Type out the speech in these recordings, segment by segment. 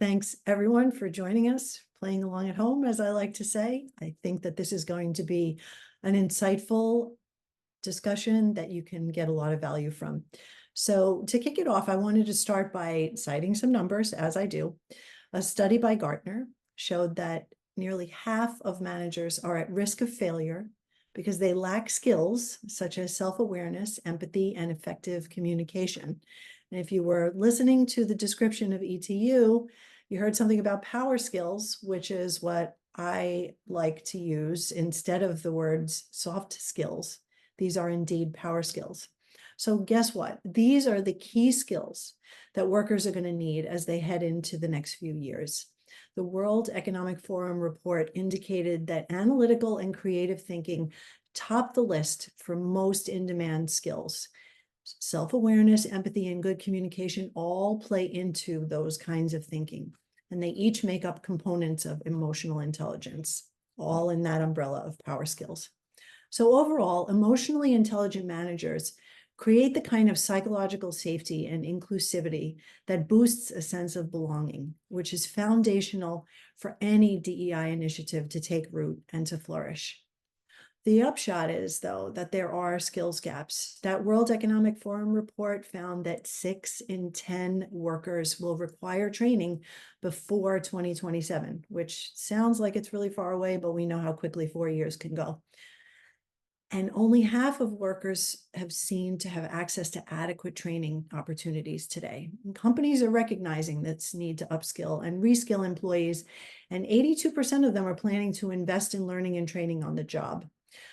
Thanks everyone for joining us, playing along at home, as I like to say. I think that this is going to be an insightful discussion that you can get a lot of value from. So to kick it off, I wanted to start by citing some numbers, as I do. A study by Gartner showed that nearly half of managers are at risk of failure because they lack skills such as self-awareness, empathy, and effective communication. And if you were listening to the description of ETU, you heard something about power skills, which is what I like to use instead of the words soft skills. These are indeed power skills. So guess what? These are the key skills that workers are going to need as they head into the next few years. The World Economic Forum report indicated that analytical and creative thinking top the list for most in-demand skills. Self-awareness, empathy, and good communication all play into those kinds of thinking, and they each make up components of emotional intelligence, all in that umbrella of power skills. So overall, emotionally intelligent managers create the kind of psychological safety and inclusivity that boosts a sense of belonging, which is foundational for any DEI initiative to take root and to flourish. The upshot is, though, that there are skills gaps. That World Economic Forum report found that 6 in 10 workers will require training before 2027, which sounds like it's really far away, but we know how quickly 4 years can go. And only half of workers have seemed to have access to adequate training opportunities today. And companies are recognizing this need to upskill and reskill employees, and 82% of them are planning to invest in learning and training on the job.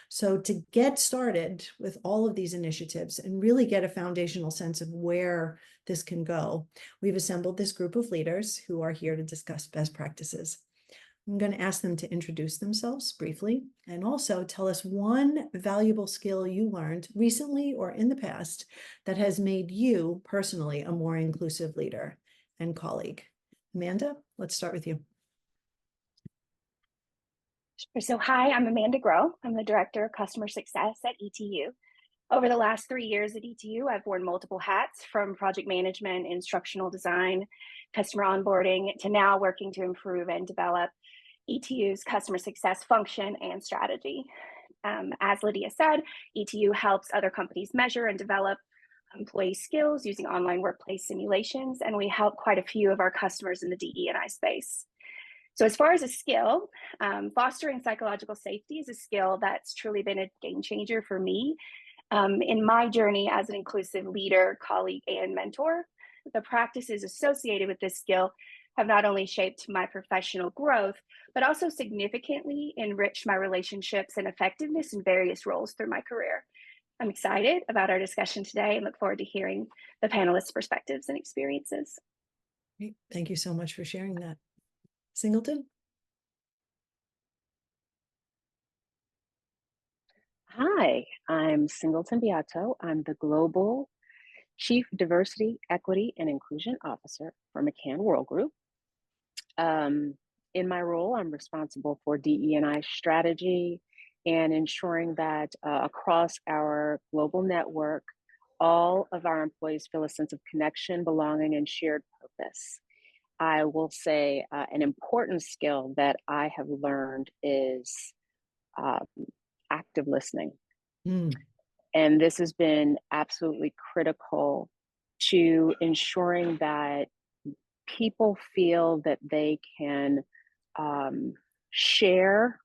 So to get started with all of these initiatives and really get a foundational sense of where this can go, we've assembled this group of leaders who are here to discuss best practices. I'm going to ask them to introduce themselves briefly and also tell us one valuable skill you learned recently or in the past that has made you personally a more inclusive leader and colleague. Amanda, let's start with you. So hi, I'm Amanda Groh. I'm the Director of Customer Success at ETU. Over the last 3 years at ETU, I've worn multiple hats, from project management, instructional design, customer onboarding, to now working to improve and develop ETU's customer success function and strategy. As Lydia said, ETU helps other companies measure and develop employee skills using online workplace simulations, and we help quite a few of our customers in the DE&I space. So as far as a skill, fostering psychological safety is a skill that's truly been a game changer for me in my journey as an inclusive leader, colleague, and mentor. The practices associated with this skill have not only shaped my professional growth, but also significantly enriched my relationships and effectiveness in various roles through my career. I'm excited about our discussion today and look forward to hearing the panelists' perspectives and experiences. Great. Thank you so much for sharing that. Singleton? Hi, I'm Singleton Beato. I'm the Global Chief Diversity, Equity, and Inclusion Officer for McCann Worldgroup. In my role, I'm responsible for DE&I strategy and ensuring that across our global network, all of our employees feel a sense of connection, belonging, and shared purpose. I will say an important skill that I have learned is active listening. And this has been absolutely critical to ensuring that people feel that they can share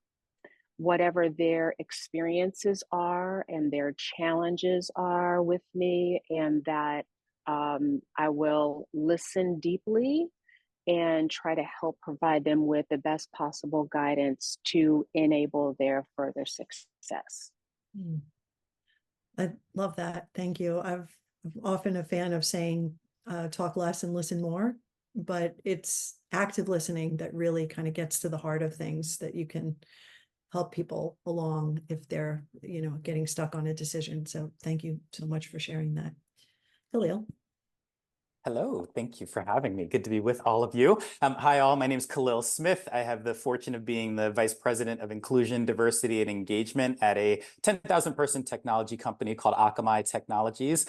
whatever their experiences are and their challenges are with me, and that I will listen deeply and try to help provide them with the best possible guidance to enable their further success. I love that. Thank you. I'm often a fan of saying talk less and listen more, but it's active listening that really kind of gets to the heart of things, that you can help people along if they're, getting stuck on a decision. So thank you so much for sharing that. Khalil. Hello, thank you for having me. Good to be with all of you. Hi all, my name is Khalil Smith. I have the fortune of being the Vice President of Inclusion, Diversity, and Engagement at a 10,000 person technology company called Akamai Technologies.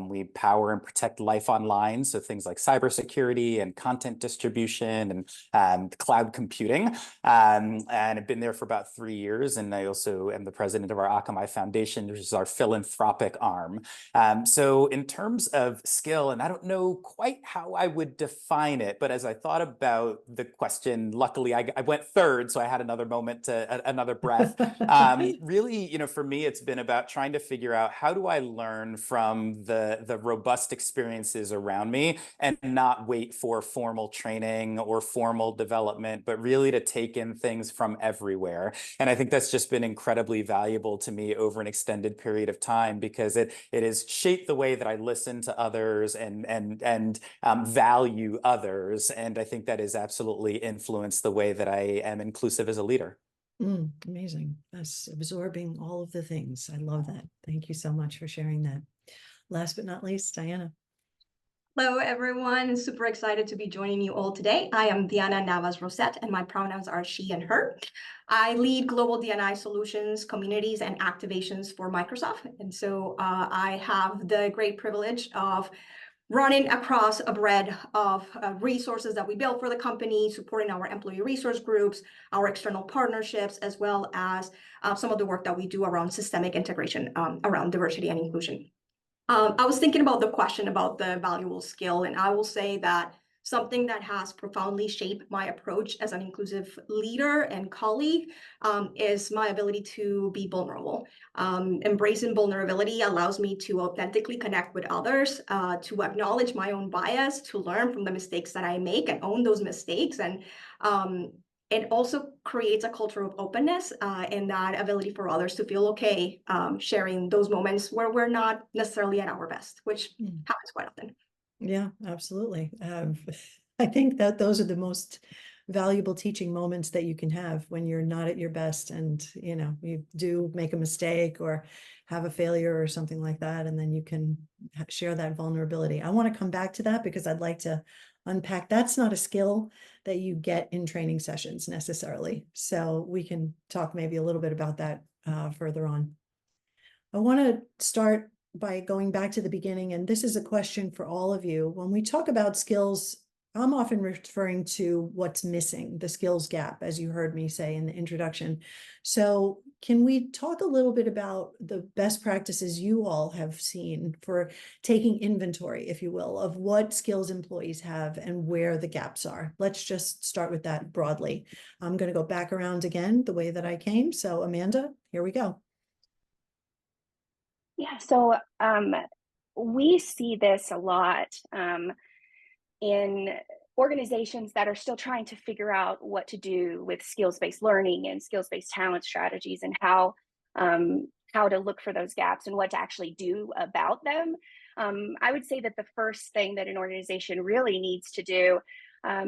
We power and protect life online, so things like cybersecurity and content distribution and cloud computing. And I've been there for about 3 years, and I also am the president of our Akamai Foundation, which is our philanthropic arm. So in terms of skill, and I don't know quite how I would define it, but as I thought about the question, luckily I went third, so I had another moment another breath. Really, for me, it's been about trying to figure out how do I learn from the robust experiences around me and not wait for formal training or formal development, but really to take in things from everywhere. And I think that's just been incredibly valuable to me over an extended period of time, because it has shaped the way that I listen to others and value others. And I think that has absolutely influenced the way that I am inclusive as a leader. Amazing. That's absorbing all of the things. I love that. Thank you so much for sharing that. Last but not least, Diana. Hello, everyone. Super excited to be joining you all today. I am Diana Navas-Rosette, and my pronouns are she and her. I lead global D&I solutions, communities, and activations for Microsoft. And so I have the great privilege of running across a breadth of resources that we build for the company, supporting our employee resource groups, our external partnerships, as well as some of the work that we do around systemic integration around diversity and inclusion. I was thinking about the question about the valuable skill, and I will say that something that has profoundly shaped my approach as an inclusive leader and colleague is my ability to be vulnerable. Embracing vulnerability allows me to authentically connect with others, to acknowledge my own bias, to learn from the mistakes that I make and own those mistakes. And it also creates a culture of openness and that ability for others to feel okay sharing those moments where we're not necessarily at our best, which happens quite often. Yeah, absolutely. I think that those are the most valuable teaching moments that you can have when you're not at your best, and you do make a mistake or have a failure or something like that, and then you can share that vulnerability. I want to come back to that because I'd like to unpack. That's not a skill that you get in training sessions necessarily, so we can talk maybe a little bit about that further on. I want to start by going back to the beginning, and this is a question for all of you. When we talk about skills, I'm often referring to what's missing, the skills gap, as you heard me say in the introduction. So can we talk a little bit about the best practices you all have seen for taking inventory, if you will, of what skills employees have and where the gaps are? Let's just start with that broadly. I'm going to go back around again the way that I came. So Amanda, here we go. Yeah, so we see this a lot in organizations that are still trying to figure out what to do with skills-based learning and skills-based talent strategies, and how to look for those gaps and what to actually do about them. I would say that the first thing that an organization really needs to do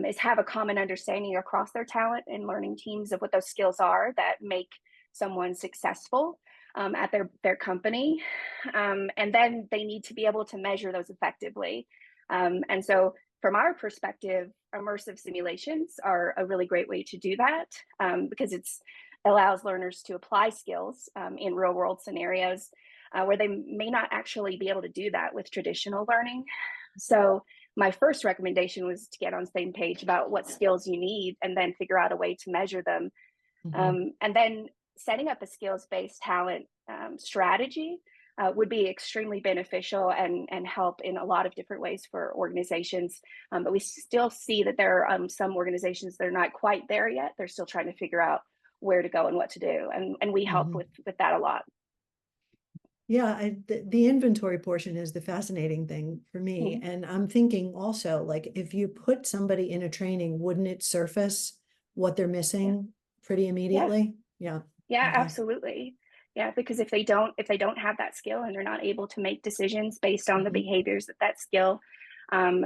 is have a common understanding across their talent and learning teams of what those skills are that make someone successful at their company. And then they need to be able to measure those effectively. And so from our perspective, immersive simulations are a really great way to do that because it allows learners to apply skills in real world scenarios where they may not actually be able to do that with traditional learning. So my first recommendation was to get on the same page about what skills you need and then figure out a way to measure them. And then setting up a skills-based talent strategy would be extremely beneficial and help in a lot of different ways for organizations. But we still see that there are some organizations that are not quite there yet. They're still trying to figure out where to go and what to do. And we help with that a lot. Yeah, the inventory portion is the fascinating thing for me. And I'm thinking also, like, if you put somebody in a training, wouldn't it surface what they're missing pretty immediately? Yeah. Yeah, absolutely. Yeah, because if they don't have that skill and they're not able to make decisions based on the behaviors that skill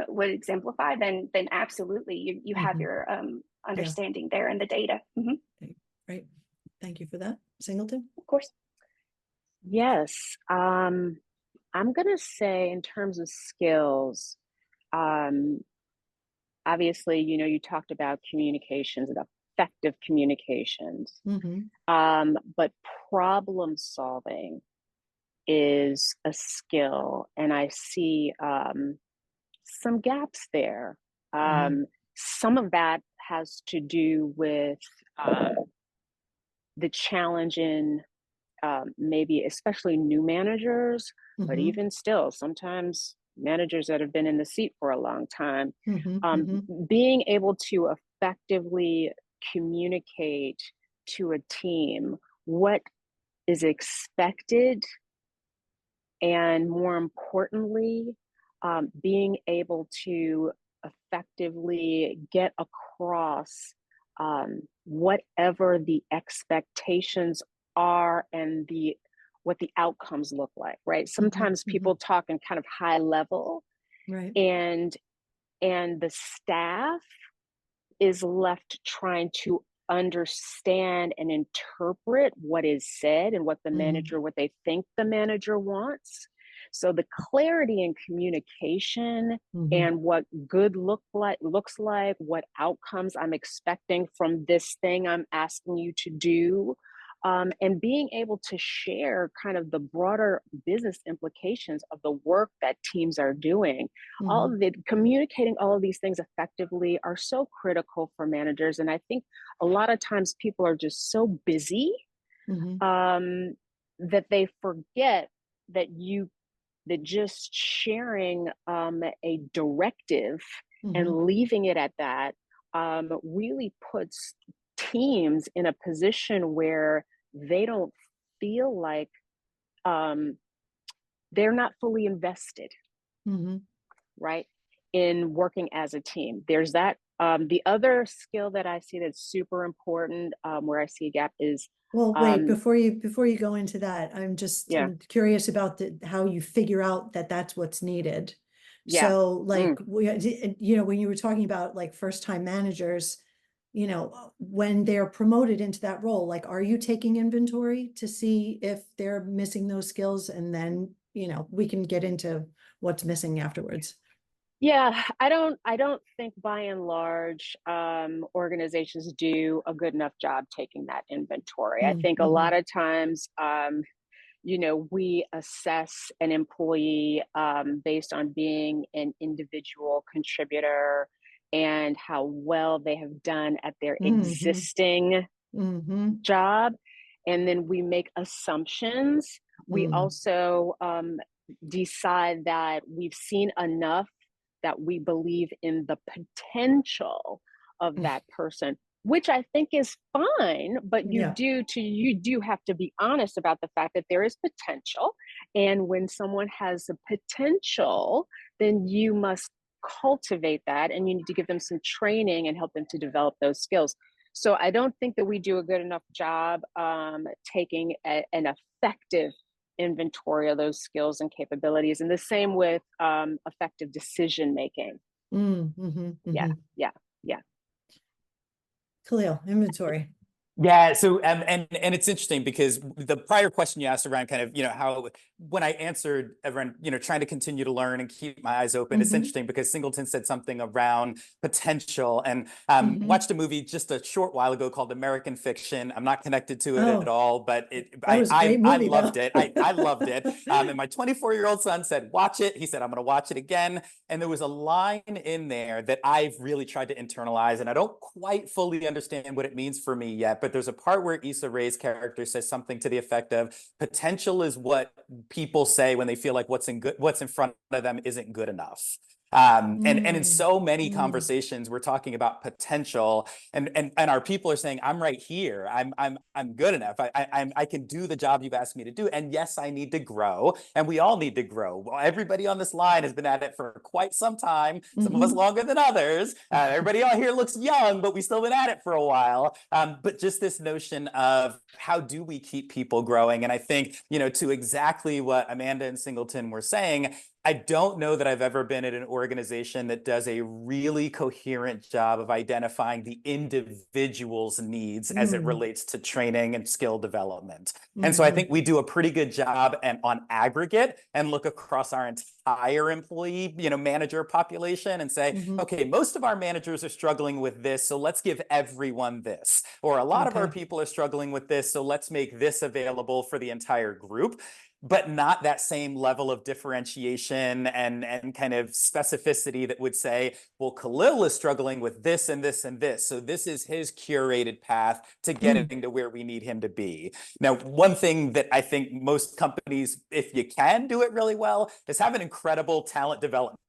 would exemplify, then absolutely you have your understanding there in the data. Right. Thank you for that. Singleton? Of course. Yes. I'm going to say in terms of skills, obviously, you know, you talked about communications and effective communications, but problem solving is a skill, and I see some gaps there. Some of that has to do with the challenge in maybe especially new managers, but even still, sometimes managers that have been in the seat for a long time, being able to effectively communicate to a team what is expected, and more importantly, being able to effectively get across whatever the expectations are and what the outcomes look like, right? Sometimes people talk in kind of high level, right? And the staff is left trying to understand and interpret what is said and what the manager, what they think the manager wants. So the clarity in communication and what good looks like, what outcomes I'm expecting from this thing I'm asking you to do, and being able to share kind of the broader business implications of the work that teams are doing. All of the communicating all of these things effectively are so critical for managers. And I think a lot of times people are just so busy that they forget that just sharing a directive and leaving it at that really puts teams in a position where they don't feel like they're not fully invested, right, in working as a team. There's that. The other skill that I see that's super important, where I see a gap, is well, wait, before you go into that, I'm just curious about how you figure out that that's what's needed. So like, you know, when you were talking about like first-time managers, you know, when they're promoted into that role, like, are you taking inventory to see if they're missing those skills? And then, you know, we can get into what's missing afterwards. Yeah, I don't think by and large organizations do a good enough job taking that inventory. I think a lot of times, you know, we assess an employee based on being an individual contributor and how well they have done at their existing job. And then we make assumptions. We also decide that we've seen enough that we believe in the potential of that person, which I think is fine, but you do have to be honest about the fact that there is potential. And when someone has a potential, then you must cultivate that, and you need to give them some training and help them to develop those skills. So I don't think that we do a good enough job taking an effective inventory of those skills and capabilities. And the same with effective decision making. Yeah. Khalil, inventory. Yeah. So, and it's interesting because the prior question you asked around kind of, you know, how, when I answered everyone, you know, trying to continue to learn and keep my eyes open, it's interesting because Singleton said something around potential, and watched a movie just a short while ago called American Fiction. I'm not connected to it at all, but I loved it. I loved it. And my 24-year-old son said, watch it. He said, I'm going to watch it again. And there was a line in there that I've really tried to internalize, and I don't quite fully understand what it means for me yet. But there's a part where Issa Rae's character says something to the effect of, potential is what people say when they feel like what's in front of them isn't good enough. And in so many conversations, we're talking about potential, and our people are saying, I'm right here. I'm good enough. I can do the job you've asked me to do. And yes, I need to grow, and we all need to grow. Well, everybody on this line has been at it for quite some time. Some of us longer than others. Everybody on here looks young, but we still been at it for a while. But just this notion of how do we keep people growing? And I think, you know, to exactly what Amanda and Singleton were saying, I don't know that I've ever been at an organization that does a really coherent job of identifying the individual's needs as it relates to training and skill development. And so I think we do a pretty good job and on aggregate and look across our entire employee, manager population and say, okay, most of our managers are struggling with this, so let's give everyone this. Or a lot of our people are struggling with this, so let's make this available for the entire group. But not that same level of differentiation and kind of specificity that would say, well, Khalil is struggling with this and this and this, so this is his curated path to getting to where we need him to be. Now, one thing that I think most companies, if you can do it really well, is have an incredible talent development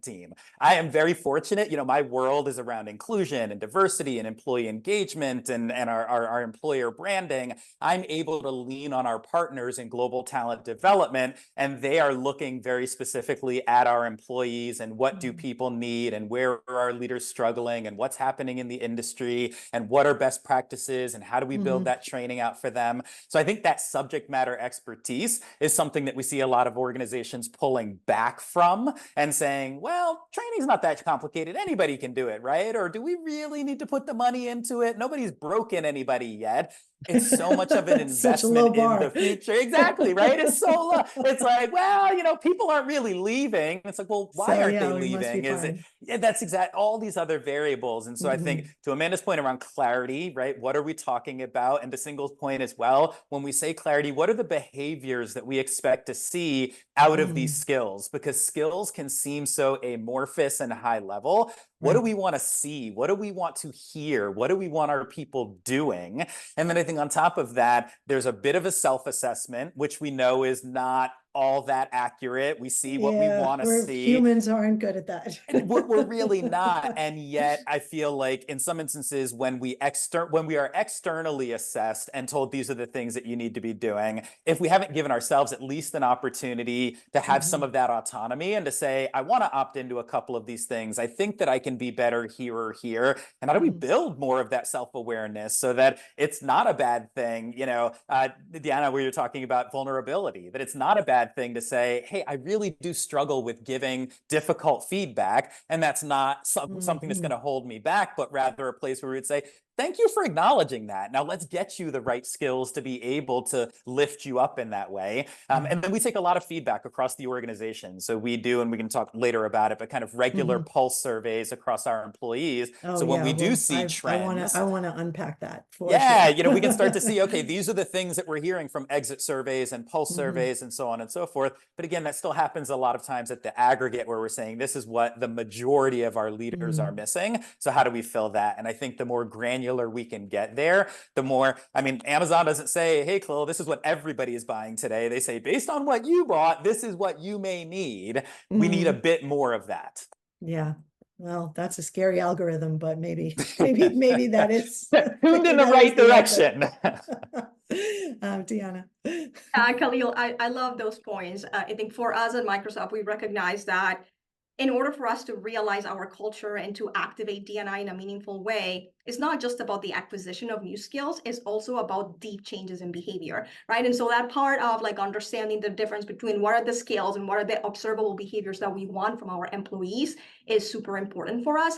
team. I am very fortunate. My world is around inclusion and diversity and employee engagement and our employer branding. I'm able to lean on our partners in global talent development, and they are looking very specifically at our employees and what do people need and where are our leaders struggling and what's happening in the industry and what are best practices and how do we build that training out for them. So I think that subject matter expertise is something that we see a lot of organizations pulling back from and saying, well, training's not that complicated. Anybody can do it, right? Or do we really need to put the money into it? Nobody's broken anybody yet. It's so much of an investment in the future. Exactly, right? It's so low. It's like, well, people aren't really leaving. It's like, well, why aren't they leaving? Is it? Yeah, that's exact. All these other variables. And so I think to Amanda's point around clarity, right? What are we talking about? And to Single's point as well, when we say clarity, what are the behaviors that we expect to see out of these skills? Because skills can seem so amorphous and high level. What do we want to see? What do we want to hear? What do we want our people doing? And then I think on top of that, there's a bit of a self-assessment, which we know is not all that accurate. We see what we want to see. Humans aren't good at that. We're really not. And yet I feel like in some instances, when we are externally assessed and told these are the things that you need to be doing, if we haven't given ourselves at least an opportunity to have some of that autonomy and to say, I want to opt into a couple of these things. I think that I can be better here or here. And how do we build more of that self-awareness so that it's not a bad thing? Deanna, where you're talking about vulnerability, that it's not a bad thing to say, hey, I really do struggle with giving difficult feedback. And that's not something that's going to hold me back, but rather a place where we would say, thank you for acknowledging that. Now let's get you the right skills to be able to lift you up in that way. And then we take a lot of feedback across the organization. So we do, and we can talk later about it, but kind of regular pulse surveys across our employees. So when we do see trends, I want to unpack that. We can start to see, okay, these are the things that we're hearing from exit surveys and pulse surveys and so on and so forth. But again, that still happens a lot of times at the aggregate where we're saying this is what the majority of our leaders are missing. So how do we fill that? And I think the more granular we can get there, the more, Amazon doesn't say, hey, Khalil, this is what everybody is buying today. They say, based on what you bought, this is what you may need. We need a bit more of that. Yeah. Well, that's a scary algorithm, but maybe that is tuned in the right direction. Deanna. Khalil, I love those points. I think for us at Microsoft, we recognize that in order for us to realize our culture and to activate D&I in a meaningful way, it's not just about the acquisition of new skills, it's also about deep changes in behavior, right? And so that part of understanding the difference between what are the skills and what are the observable behaviors that we want from our employees is super important for us.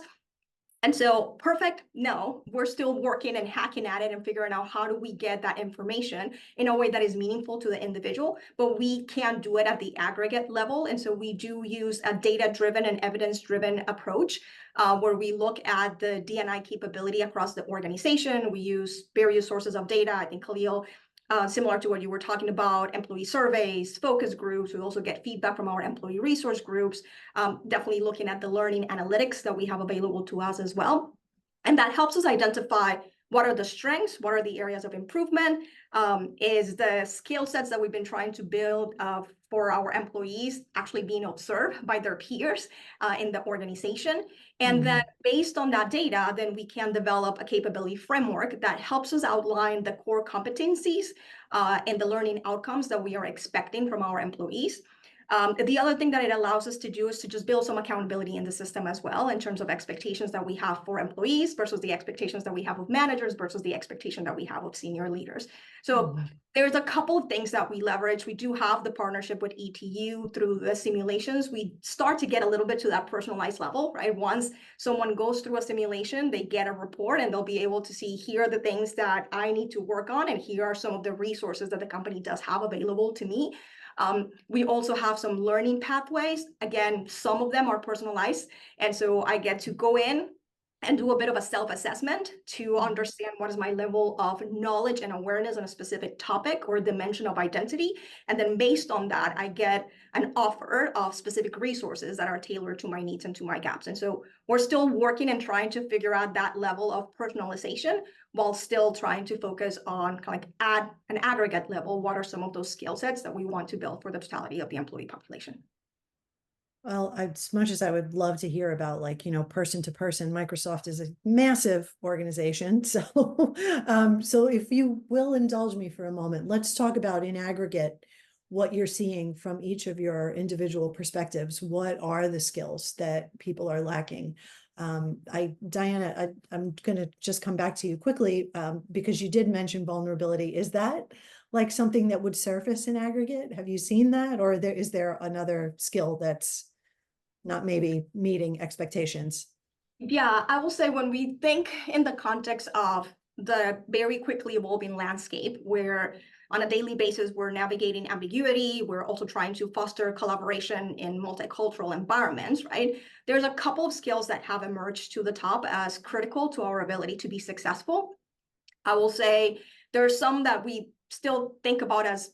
And so perfect, no, we're still working and hacking at it and figuring out how do we get that information in a way that is meaningful to the individual, but we can't do it at the aggregate level. And so we do use a data-driven and evidence-driven approach where we look at the D&I capability across the organization. We use various sources of data. I think Khalil, similar to what you were talking about, employee surveys, focus groups. We also get feedback from our employee resource groups, definitely looking at the learning analytics that we have available to us as well. And that helps us identify what are the strengths, what are the areas of improvement, is the skill sets that we've been trying to build for our employees actually being observed by their peers in the organization. And then based on that data, then we can develop a capability framework that helps us outline the core competencies and the learning outcomes that we are expecting from our employees. The other thing that it allows us to do is to just build some accountability in the system as well, in terms of expectations that we have for employees versus the expectations that we have of managers versus the expectation that we have of senior leaders. So there's a couple of things that we leverage. We do have the partnership with ETU through the simulations. We start to get a little bit to that personalized level, right? Once someone goes through a simulation, they get a report and they'll be able to see, here are the things that I need to work on, and here are some of the resources that the company does have available to me. We also have some learning pathways. Again, some of them are personalized. And so I get to go in and do a bit of a self-assessment to understand what is my level of knowledge and awareness on a specific topic or dimension of identity. And then based on that, I get an offer of specific resources that are tailored to my needs and to my gaps. And so we're still working and trying to figure out that level of personalization while still trying to focus on kind of like at an aggregate level, what are some of those skill sets that we want to build for the totality of the employee population. Well, as much as I would love to hear about, like, person to person, Microsoft is a massive organization. So, so if you will indulge me for a moment, let's talk about in aggregate what you're seeing from each of your individual perspectives. What are the skills that people are lacking? Diana, I'm going to just come back to you quickly because you did mention vulnerability. Is that like something that would surface in aggregate? Have you seen that? Or is there another skill that's not maybe meeting expectations? Yeah, I will say when we think in the context of the very quickly evolving landscape, where on a daily basis, we're navigating ambiguity, we're also trying to foster collaboration in multicultural environments, right? There's a couple of skills that have emerged to the top as critical to our ability to be successful. I will say there's some that we still think about as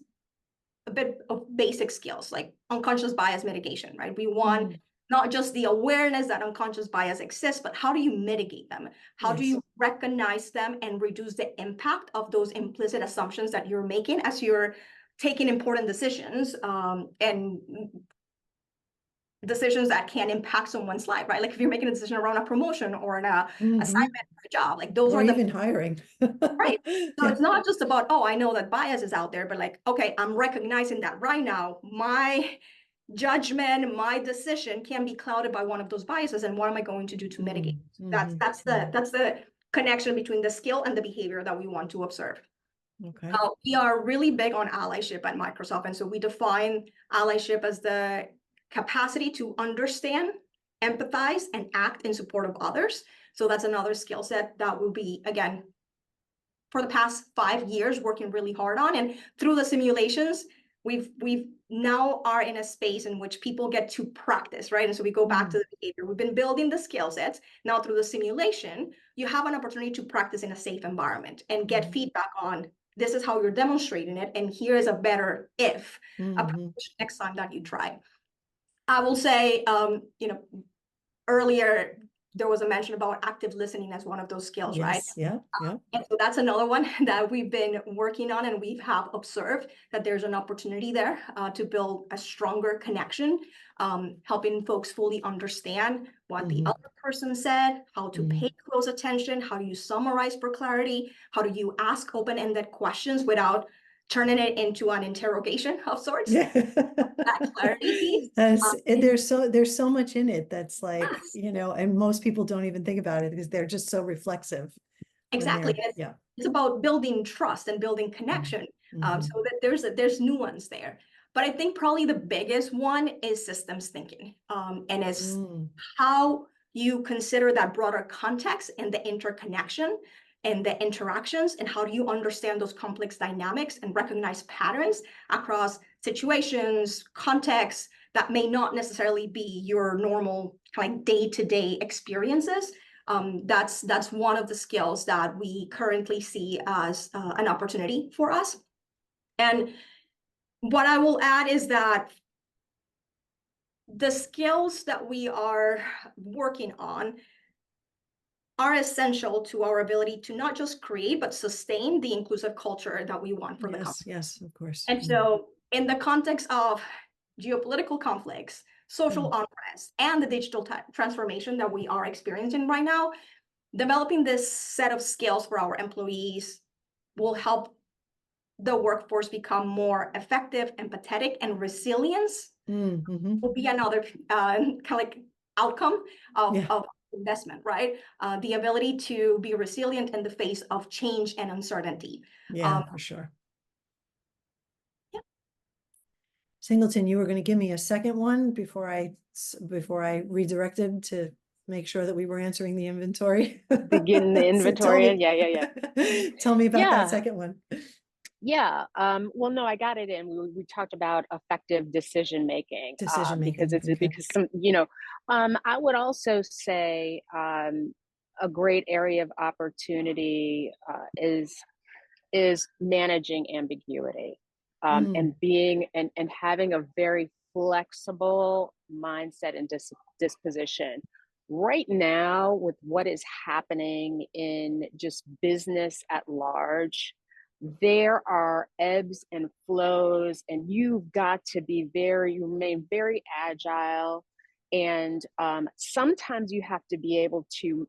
a bit of basic skills, like unconscious bias mitigation, right? We want not just the awareness that unconscious bias exists, but how do you mitigate them? How do you recognize them and reduce the impact of those implicit assumptions that you're making as you're taking important decisions and decisions that can impact someone's life, right? Like if you're making a decision around a promotion or an assignment for a job, like those or are the even hiring. right. So it's not just about, oh, I know that bias is out there, but like, okay, I'm recognizing that right now, my judgment, my decision can be clouded by one of those biases, and what am I going to do to mitigate? That's the connection between the skill and the behavior that we want to observe. Okay. We are really big on allyship at Microsoft, and so we define allyship as the capacity to understand, empathize, and act in support of others. So that's another skill set that will be, again, for the past 5 years working really hard on, and through the simulations, we've now are in a space in which people get to practice, right? And so we go back to the behavior. We've been building the skill sets. Now through the simulation, you have an opportunity to practice in a safe environment and get feedback on, this is how you're demonstrating it, and here is a better if approach next time that you try. I will say, earlier there was a mention about active listening as one of those skills, right? Yeah. And so that's another one that we've been working on, and we have observed that there's an opportunity there to build a stronger connection, helping folks fully understand what the other person said, how to pay close attention, how do you summarize for clarity, how do you ask open-ended questions without turning it into an interrogation of sorts. Yeah. That clarity piece. There's so much in it that's like, and most people don't even think about it because they're just so reflexive. Exactly. It's about building trust and building connection, so that there's nuance there. But I think probably the biggest one is systems thinking, and is how you consider that broader context and the interconnection and the interactions, and how do you understand those complex dynamics and recognize patterns across situations, contexts that may not necessarily be your normal kind of day-to-day experiences. That's one of the skills that we currently see as an opportunity for us. And what I will add is that the skills that we are working on are essential to our ability to not just create, but sustain the inclusive culture that we want for the company. Yes, of course. And so in the context of geopolitical conflicts, social unrest, and the digital transformation that we are experiencing right now, developing this set of skills for our employees will help the workforce become more effective, empathetic, and resilient will be another kind of like outcome of, Yeah. of investment, right? The ability to be resilient in the face of change and uncertainty. Yeah, for sure. Singleton, you were going to give me a second one before I redirected to make sure that we were answering the inventory. Begin the So inventory. Yeah. Tell me about that Yeah. second one. Yeah. Well, no, I got it in. We talked about effective decision making, because it's Okay. because some, I would also say a great area of opportunity is managing ambiguity, and being and having a very flexible mindset and disposition. Right now, with what is happening in just business at large, there are ebbs and flows, and you've got to remain very agile. And sometimes you have to be able to,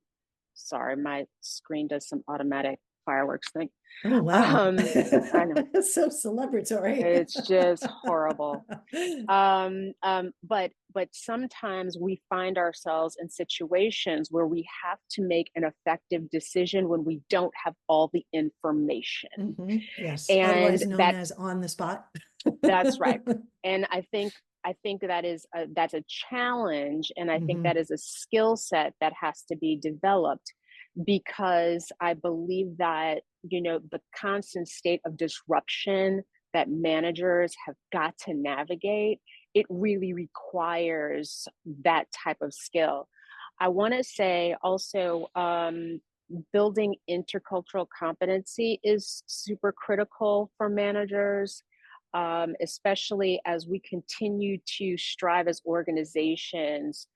sorry, my screen does some automatic fireworks thing. Oh, wow. I know. It's so celebratory. It's just horrible. But sometimes we find ourselves in situations where we have to make an effective decision when we don't have all the information. Yes, And otherwise known as on the spot. that's right. And I think that's a challenge, and I think that is a skill set that has to be developed, because I believe that the constant state of disruption that managers have got to navigate, it really requires that type of skill. I want to say also, building intercultural competency is super critical for managers, especially as we continue to strive as organizations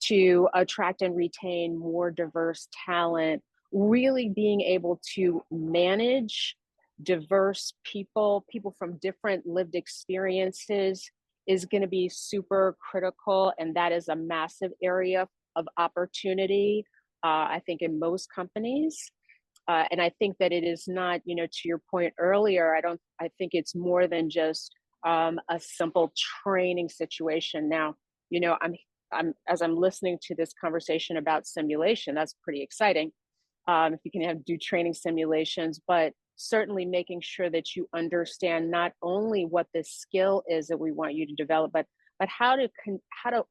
to attract and retain more diverse talent. Really being able to manage diverse people from different lived experiences is going to be super critical, and that is a massive area of opportunity, I think, in most companies. And I think that it is not, to your point earlier, I think it's more than just a simple training situation. Now, as I'm listening to this conversation about simulation, that's pretty exciting. If you can do training simulations, but certainly making sure that you understand not only what the skill is that we want you to develop, but how to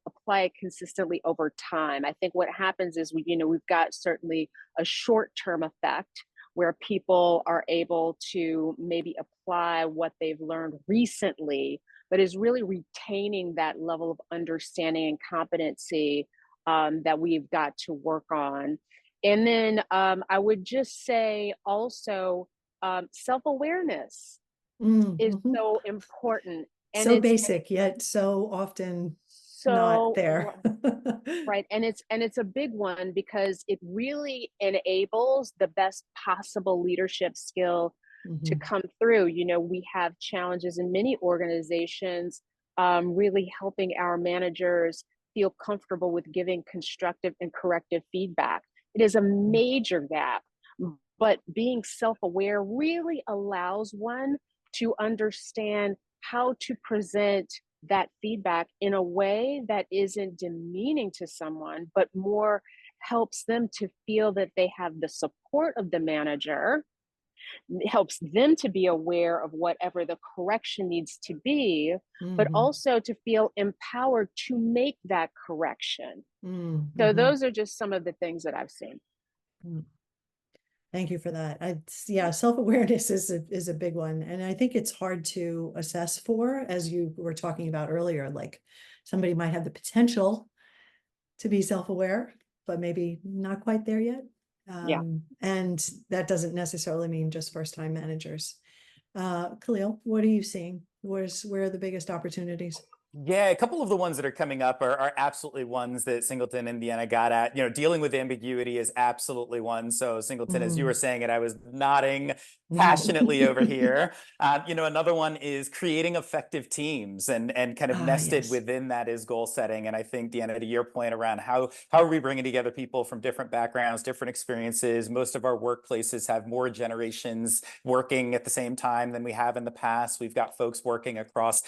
apply it consistently over time. I think what happens is we've got certainly a short-term effect where people are able to maybe apply what they've learned recently, but is really retaining that level of understanding and competency that we've got to work on. And then I would just say also self-awareness is so important. And so basic, yet so often not there. Right. And it's a big one, because it really enables the best possible leadership skill to come through. We have challenges in many organizations, really helping our managers feel comfortable with giving constructive and corrective feedback. It is a major gap, but being self-aware really allows one to understand how to present that feedback in a way that isn't demeaning to someone, but more helps them to feel that they have the support of the manager, helps them to be aware of whatever the correction needs to be, but also to feel empowered to make that correction. So those are just some of the things that I've seen. Thank you for that. Yeah, self-awareness is a big one. And I think it's hard to assess for, as you were talking about earlier, like somebody might have the potential to be self-aware, but maybe not quite there yet. And that doesn't necessarily mean just first-time managers. Khalil, what are you seeing? Where are the biggest opportunities? Yeah, a couple of the ones that are coming up are absolutely ones that Singleton and Deanna got at. Dealing with ambiguity is absolutely one. So Singleton, as you were saying it, I was nodding passionately over here. Another one is creating effective teams, and kind of nested within that is goal setting. And I think, Deanna, to your point around how are we bringing together people from different backgrounds, different experiences. Most of our workplaces have more generations working at the same time than we have in the past. We've got folks working across,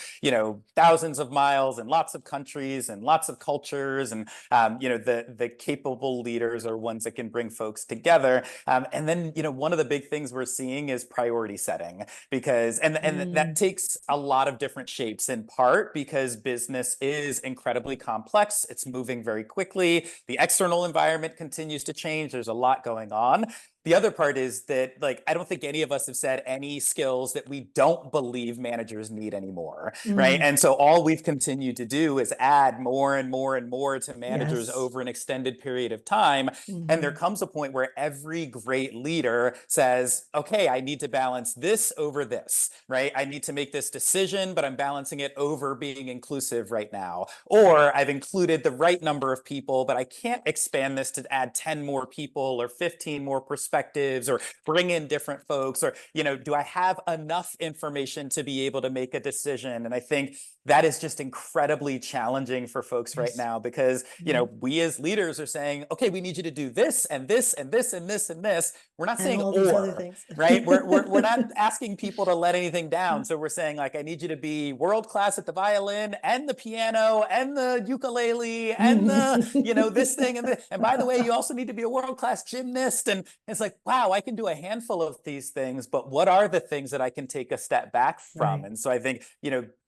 thousands of miles and lots of countries and lots of cultures. And, the capable leaders are ones that can bring folks together. And then, one of the big things we're seeing is priority setting, because, and that takes a lot of different shapes, in part because business is incredibly complex. It's moving very quickly. The external environment continues to change. There's a lot going on. The other part is that, I don't think any of us have said any skills that we don't believe managers need anymore, right? And so all we've continued to do is add more and more and more to managers over an extended period of time. And there comes a point where every great leader says, okay, I need to balance this over this, right? I need to make this decision, but I'm balancing it over being inclusive right now. Or I've included the right number of people, but I can't expand this to add 10 more people or 15 more perspectives, or bring in different folks, or, do I have enough information to be able to make a decision? And I think that is just incredibly challenging for folks right now, because, we as leaders are saying, okay, we need you to do this and this and this and this and this. We're not saying all these other or, things. right? We're not asking people to let anything down. So we're saying, I need you to be world class at the violin and the piano and the ukulele and the, this thing and this. And by the way, you also need to be a world class gymnast. And it's wow, I can do a handful of these things, but what are the things that I can take a step back from? And so I think,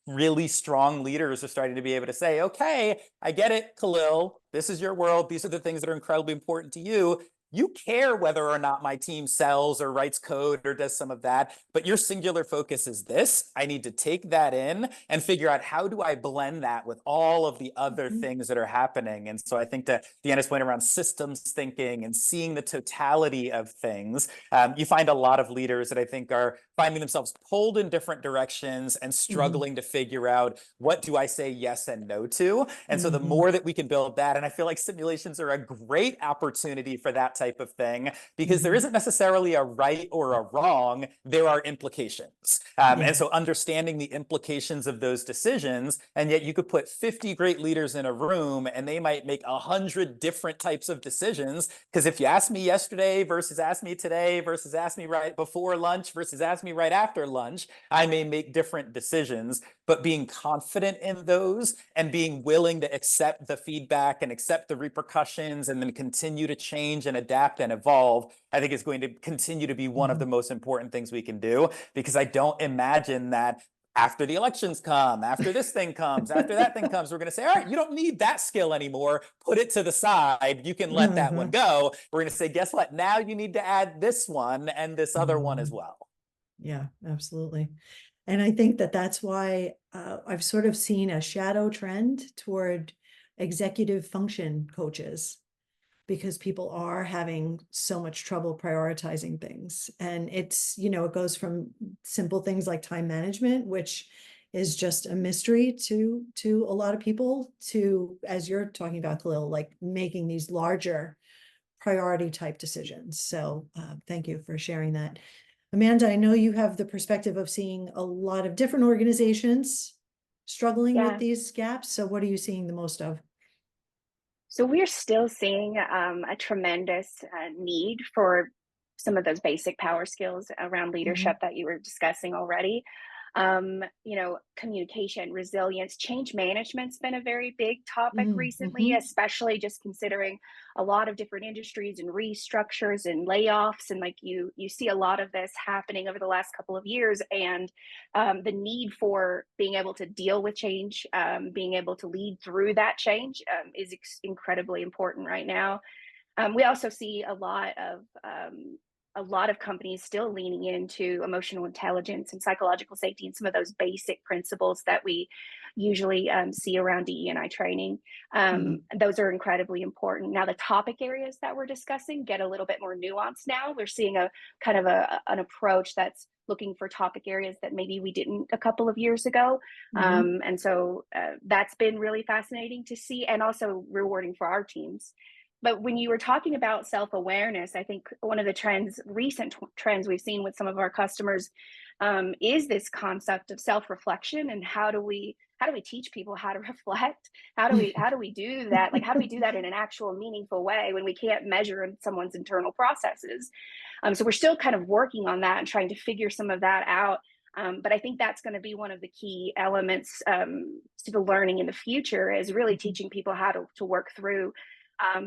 really strong leaders are starting to be able to say, okay, I get it, Khalil, this is your world. These are the things that are incredibly important to you. You care whether or not my team sells or writes code or does some of that, but your singular focus is this. I need to take that in and figure out, how do I blend that with all of the other things that are happening? And so I think that Deanna's point around systems thinking and seeing the totality of things, you find a lot of leaders that I think are finding themselves pulled in different directions and struggling to figure out, what do I say yes and no to? And so the more that we can build that, and I feel like simulations are a great opportunity for that type of thing, because there isn't necessarily a right or a wrong, there are implications. And so understanding the implications of those decisions, and yet you could put 50 great leaders in a room and they might make 100 different types of decisions, because if you ask me yesterday versus ask me today versus ask me right before lunch versus ask me right after lunch, I may make different decisions. But being confident in those and being willing to accept the feedback and accept the repercussions and then continue to change and adapt and evolve, I think is going to continue to be one of the most important things we can do, because I don't imagine that after the elections come, after this thing comes, after that thing comes, we're going to say, all right, you don't need that skill anymore. Put it to the side. You can let that one go. We're going to say, guess what? Now you need to add this one and this other one as well. Yeah, absolutely. And I think that that's why I've sort of seen a shadow trend toward executive function coaches, because people are having so much trouble prioritizing things. And it's, it goes from simple things like time management, which is just a mystery to a lot of people, to, as you're talking about, Khalil, making these larger priority type decisions. So thank you for sharing that. Amanda, I know you have the perspective of seeing a lot of different organizations struggling with these gaps. So what are you seeing the most of? So we're still seeing a tremendous need for some of those basic power skills around leadership that you were discussing already. Communication, resilience, change management's been a very big topic recently, especially just considering a lot of different industries and restructures and layoffs. And you see a lot of this happening over the last couple of years, and the need for being able to deal with change, being able to lead through that change is incredibly important right now. We also see a lot of companies still leaning into emotional intelligence and psychological safety and some of those basic principles that we usually see around DE&I training. Those are incredibly important. Now, the topic areas that we're discussing get a little bit more nuanced now. We're seeing a kind of an approach that's looking for topic areas that maybe we didn't a couple of years ago. And so that's been really fascinating to see, and also rewarding for our teams. But when you were talking about self-awareness, I think one of the recent trends we've seen with some of our customers is this concept of self-reflection, and how do we teach people how to reflect? How do we do that? How do we do that in an actual meaningful way when we can't measure someone's internal processes? So we're still kind of working on that and trying to figure some of that out. But I think that's going to be one of the key elements to the learning in the future, is really teaching people how to work through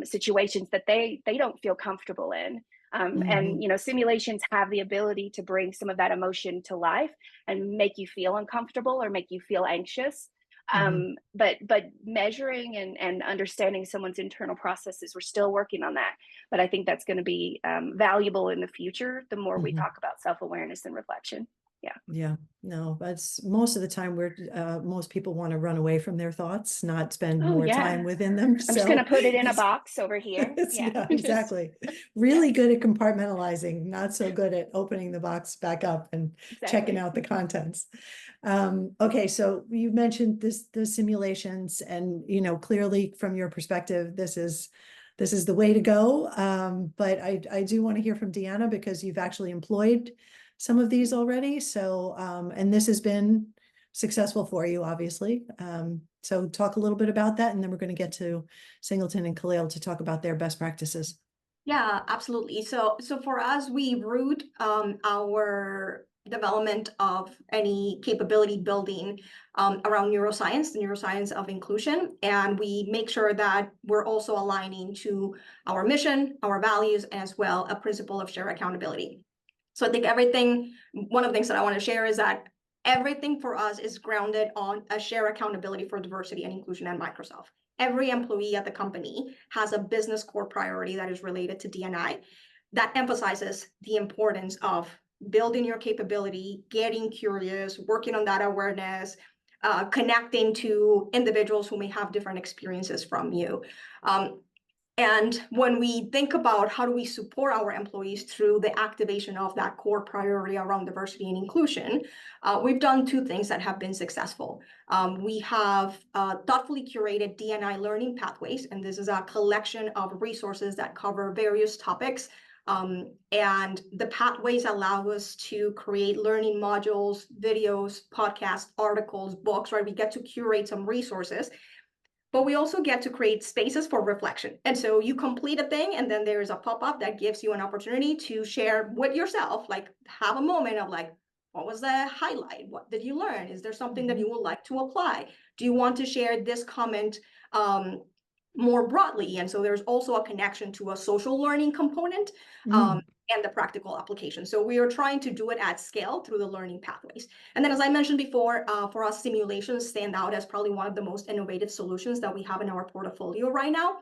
situations that they don't feel comfortable in. And, you know, simulations have the ability to bring some of that emotion to life and make you feel uncomfortable or make you feel anxious. But measuring and understanding someone's internal processes, we're still working on that. But I think that's going to be valuable in the future, the more we talk about self-awareness and reflection. Yeah, no, that's most of the time where most people want to run away from their thoughts, not spend more time within them. I'm just going to put it in a box over here. Yeah, exactly. Really good at compartmentalizing, not so good at opening the box back up and checking out the contents. Okay, so you mentioned the simulations, and you know, clearly from your perspective, this is the way to go. But I do want to hear from Deanna, because you've actually employed some of these already. So, and this has been successful for you, obviously. So talk a little bit about that, and then we're going to get to Singleton and Khalil to talk about their best practices. Yeah, absolutely. So for us, we root our development of any capability building around neuroscience, the neuroscience of inclusion. And we make sure that we're also aligning to our mission, our values, as well a principle of shared accountability. So I think one of the things that I want to share is that everything for us is grounded on a shared accountability for diversity and inclusion at Microsoft. Every employee at the company has a business core priority that is related to D&I that emphasizes the importance of building your capability, getting curious, working on that awareness, connecting to individuals who may have different experiences from you. And when we think about how do we support our employees through the activation of that core priority around diversity and inclusion, we've done two things that have been successful. We have thoughtfully curated D&I learning pathways, and this is a collection of resources that cover various topics. And the pathways allow us to create learning modules, videos, podcasts, articles, books, right? We get to curate some resources. But we also get to create spaces for reflection. And so you complete a thing, and then there's a pop-up that gives you an opportunity to share with yourself, like have a moment of like, what was the highlight? What did you learn? Is there something that you would like to apply? Do you want to share this comment more broadly? And so there's also a connection to a social learning component and the practical application. So we are trying to do it at scale through the learning pathways. And then, as I mentioned before, for us, simulations stand out as probably one of the most innovative solutions that we have in our portfolio right now.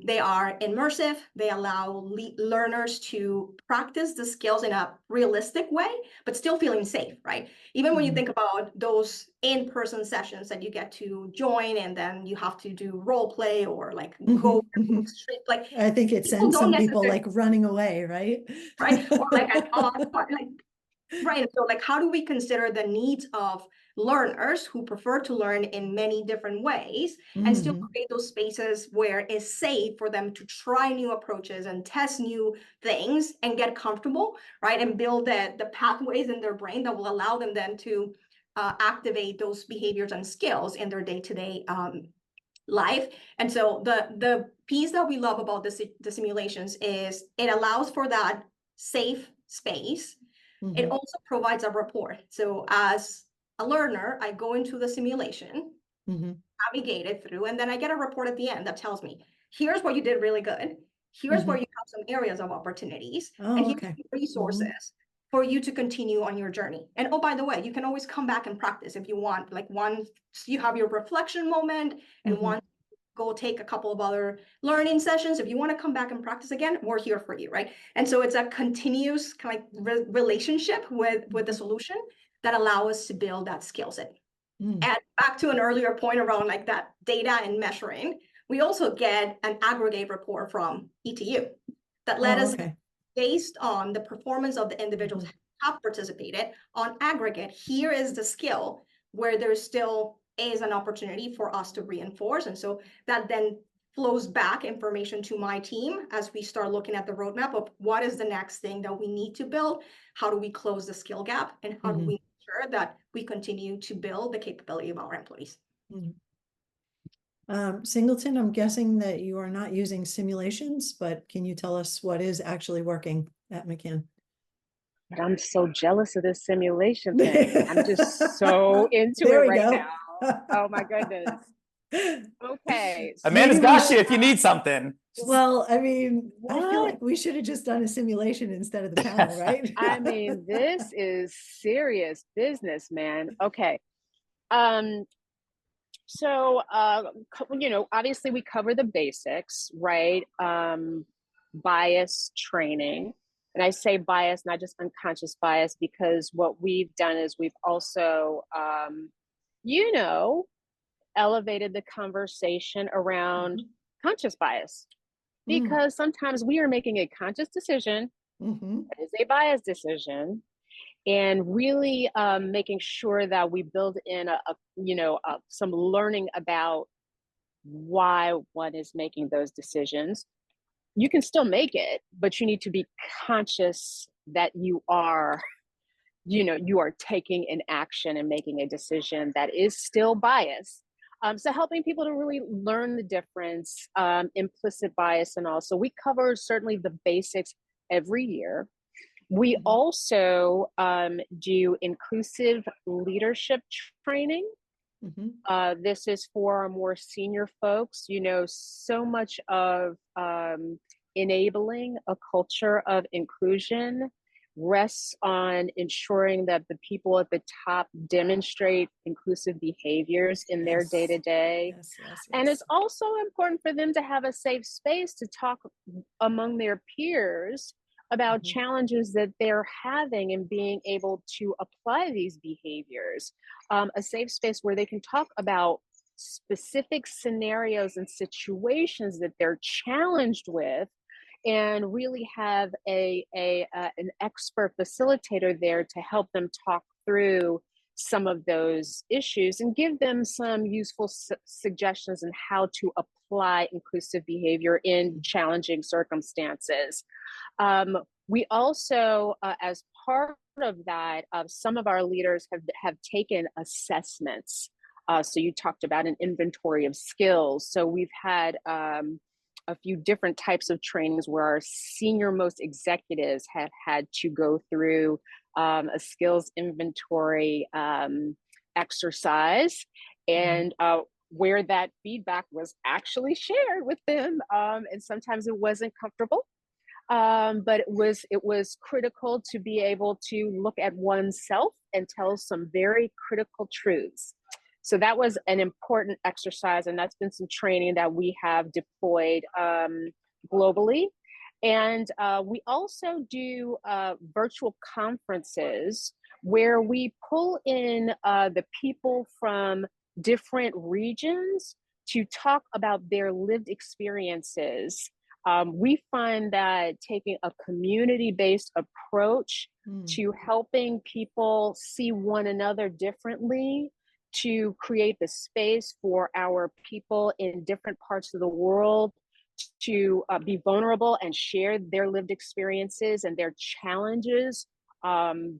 They are immersive. They allow learners to practice the skills in a realistic way, but still feeling safe, right? Even when you think about those in-person sessions that you get to join, and then you have to do role play or like go like I think it sends some people like running away, right? Right, or like right. So like, how do we consider the needs of learners who prefer to learn in many different ways and still create those spaces where it's safe for them to try new approaches and test new things and get comfortable, right? And build the pathways in their brain that will allow them then to activate those behaviors and skills in their day-to-day life. And so the piece that we love about the simulations is it allows for that safe space. It also provides a report. So as a learner, I go into the simulation, navigate it through, and then I get a report at the end that tells me, here's what you did really good. Here's where you have some areas of opportunities, and here's some resources for you to continue on your journey. And oh, by the way, you can always come back and practice if you want. Like once you have your reflection moment, and once go take a couple of other learning sessions, if you want to come back and practice again, we're here for you, right? And so it's a continuous kind of like relationship with the solution that allow us to build that skill set. And back to an earlier point around like that data and measuring, we also get an aggregate report from ETU that let us, based on the performance of the individuals who have participated on aggregate, here is the skill where there's still is an opportunity for us to reinforce. And so that then flows back information to my team as we start looking at the roadmap of what is the next thing that we need to build, how do we close the skill gap, and how do we ensure that we continue to build the capability of our employees. Singleton, I'm guessing that you are not using simulations, but can you tell us what is actually working at McCann? but I'm so jealous of this simulation thing. I'm just so into There it we right go. now. Oh my goodness. Okay. Amanda's Maybe got you if you need something. Well, I mean, I feel What? like we should have just done a simulation instead of the panel, right? I mean, this is serious business, man. Okay. Um, so obviously we cover the basics, right? Bias training. And I say bias, not just unconscious bias, because what we've done is we've also elevated the conversation around conscious bias. Because sometimes we are making a conscious decision, that is a biased decision, and really making sure that we build in some learning about why one is making those decisions. You can still make it, but you need to be conscious that you are taking an action and making a decision that is still biased. So helping people to really learn the difference, implicit bias and all. So we cover certainly the basics every year. We also do inclusive leadership training. This is for our more senior folks. So much of enabling a culture of inclusion rests on ensuring that the people at the top demonstrate inclusive behaviors in their day-to-day. And it's also important for them to have a safe space to talk among their peers about challenges that they're having and being able to apply these behaviors. A safe space where they can talk about specific scenarios and situations that they're challenged with, and really have an expert facilitator there to help them talk through some of those issues and give them some useful suggestions on how to apply inclusive behavior in challenging circumstances. We also, as part of that, some of our leaders have taken assessments. So you talked about an inventory of skills. So we've had a few different types of trainings where our senior most executives have had to go through a skills inventory exercise, and where that feedback was actually shared with them. And sometimes it wasn't comfortable, but it was critical to be able to look at oneself and tell some very critical truths. So that was an important exercise, and that's been some training that we have deployed globally. And we also do virtual conferences where we pull in the people from different regions to talk about their lived experiences. We find that taking a community-based approach to helping people see one another differently, to create the space for our people in different parts of the world to be vulnerable and share their lived experiences and their challenges,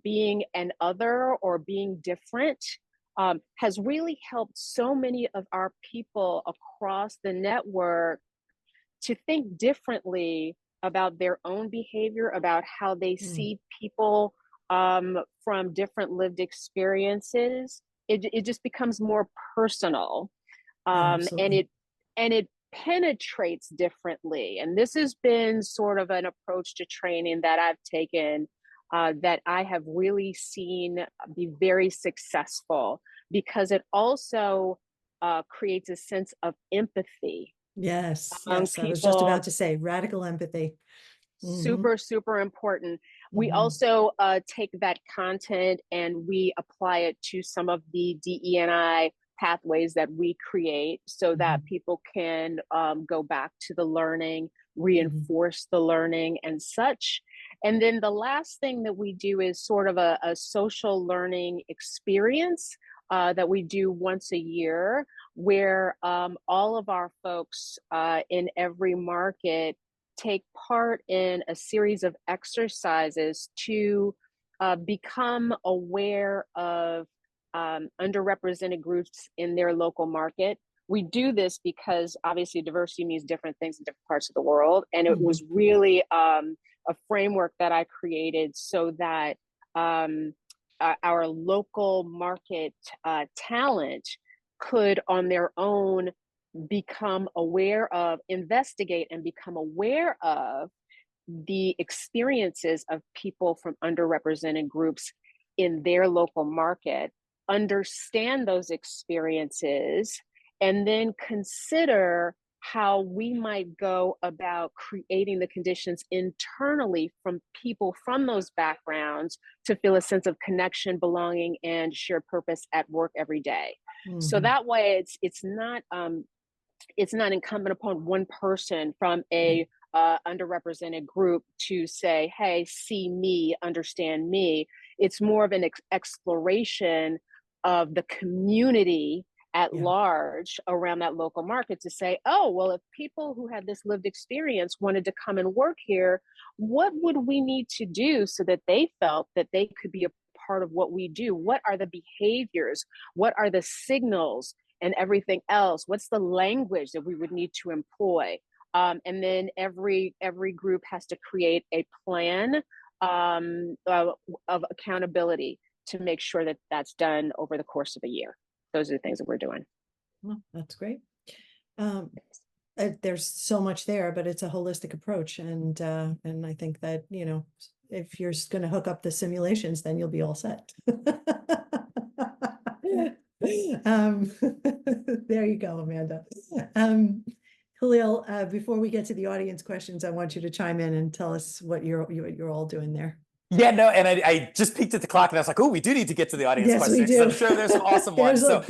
being an other or being different, has really helped so many of our people across the network to think differently about their own behavior, about how they see people from different lived experiences. It just becomes more personal, and it penetrates differently. And this has been sort of an approach to training that I've taken that I have really seen be very successful, because it also creates a sense of empathy. Yes, I was just about to say radical empathy. Super, super important. We also take that content and we apply it to some of the DE&I pathways that we create, so that people can go back to the learning, reinforce the learning and such. And then the last thing that we do is sort of a social learning experience that we do once a year, where all of our folks in every market take part in a series of exercises to become aware of underrepresented groups in their local market. we do this because obviously diversity means different things in different parts of the world. And it was really a framework that I created so that our local market talent could on their own become aware of, investigate and become aware of the experiences of people from underrepresented groups in their local market, understand those experiences, and then consider how we might go about creating the conditions internally from people from those backgrounds to feel a sense of connection, belonging, and shared purpose at work every day. So that way it's not incumbent upon one person from a underrepresented group to say, hey, see me, understand me. It's more of an exploration of the community at large around that local market to say, oh, well, if people who had this lived experience wanted to come and work here, what would we need to do so that they felt that they could be a part of what we do? What are the behaviors? What are the signals and everything else? What's the language that we would need to employ? And then every group has to create a plan of accountability to make sure that that's done over the course of a year. Those are the things that we're doing. Well, that's great. There's so much there, but it's a holistic approach. And I think that, you know, if you're going to hook up the simulations, then you'll be all set. There you go, Amanda. Khalil, before we get to the audience questions, I want you to chime in and tell us what you're all doing there. Yeah, no, and I just peeked at the clock and I was like, oh, we do need to get to the audience Yes, questions. we do. I'm sure there's some awesome ones. So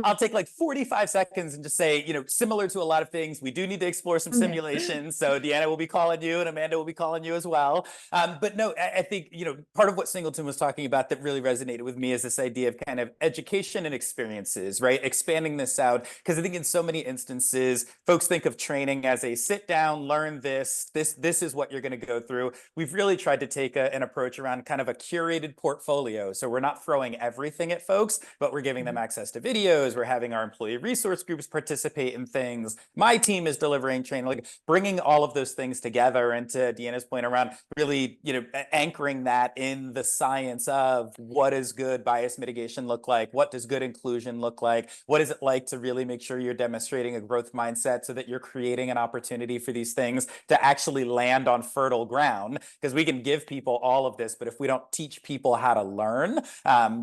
I'll take like 45 seconds and just say, you know, similar to a lot of things, we do need to explore some simulations. So Deanna will be calling you and Amanda will be calling you as well. But no, I think, you know, part of what Singleton was talking about that really resonated with me is this idea of kind of education and experiences, right? Expanding this out. Because I think in so many instances, folks think of training as a sit down, learn this is what you're going to go through. We've really tried to take an approach around kind of a curated portfolio. So we're not throwing everything at folks, but we're giving them access to videos. We're having our employee resource groups participate in things. My team is delivering training, like bringing all of those things together. And to Deanna's point around really, you know, anchoring that in the science of what does good bias mitigation look like? What does good inclusion look like? What is it like to really make sure you're demonstrating a growth mindset so that you're creating an opportunity for these things to actually land on fertile ground? Because we can give people all of this, but if we don't teach people how to learn,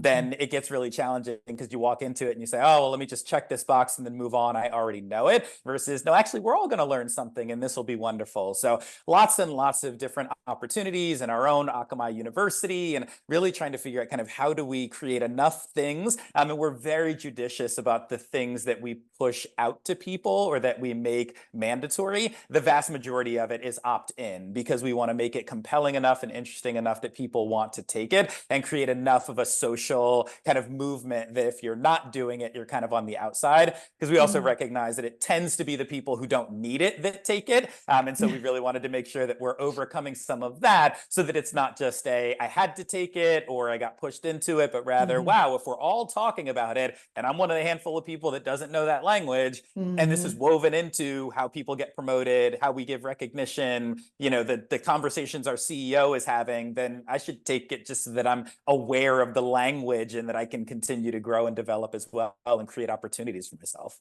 then it gets really challenging because you walk into it and you say, oh, well, let me just check this box and then move on. I already know it. Versus, no, actually, we're all going to learn something and this will be wonderful. So lots and lots of different opportunities in our own Akamai University and really trying to figure out kind of how do we create enough things. And we're very judicious about the things that we push out to people or that we make mandatory. The vast majority of it is opt-in because we want to make it compelling enough and interesting enough that people want to take it and create enough of a social kind of movement that if you're not doing it, you're kind of on the outside. Because we also recognize that it tends to be the people who don't need it that take it. And so we really wanted to make sure that we're overcoming some of that so that it's not just I had to take it or I got pushed into it, but rather, wow, if we're all talking about it and I'm one of the handful of people that doesn't know that language, and this is woven into how people get promoted, how we give recognition, you know, the conversations our CEO is having, then I should take it just so that I'm aware of the language and that I can continue to grow and develop as well and create opportunities for myself.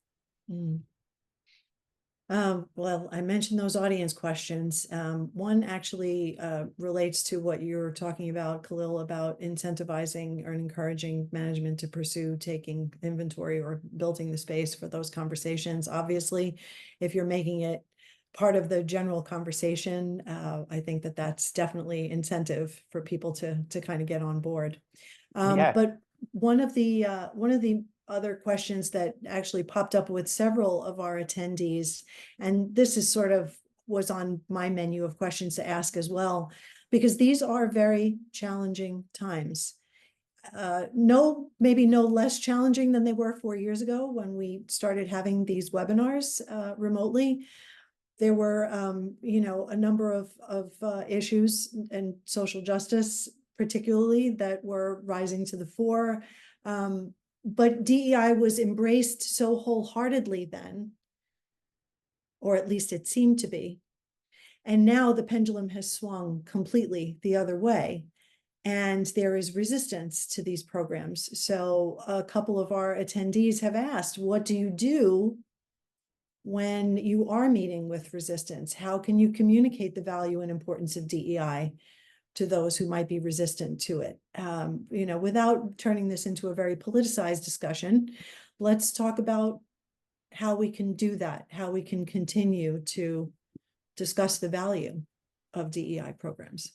Well, I mentioned those audience questions. One actually relates to what you're talking about, Khalil, about incentivizing or encouraging management to pursue taking inventory or building the space for those conversations. Obviously, if you're making it part of the general conversation, I think that that's definitely incentive for people to kind of get on board. But one of the other questions that actually popped up with several of our attendees, and this is sort of was on my menu of questions to ask as well, because these are very challenging times. Maybe no less challenging than they were 4 years ago when we started having these webinars remotely. There were, you know, a number of issues and social justice, particularly, that were rising to the fore. But DEI was embraced so wholeheartedly then, or at least it seemed to be. And now the pendulum has swung completely the other way. And there is resistance to these programs. So a couple of our attendees have asked, what do you do when you are meeting with resistance? How can you communicate the value and importance of DEI to those who might be resistant to it? You know, without turning this into a very politicized discussion, let's talk about how we can do that, how we can continue to discuss the value of DEI programs.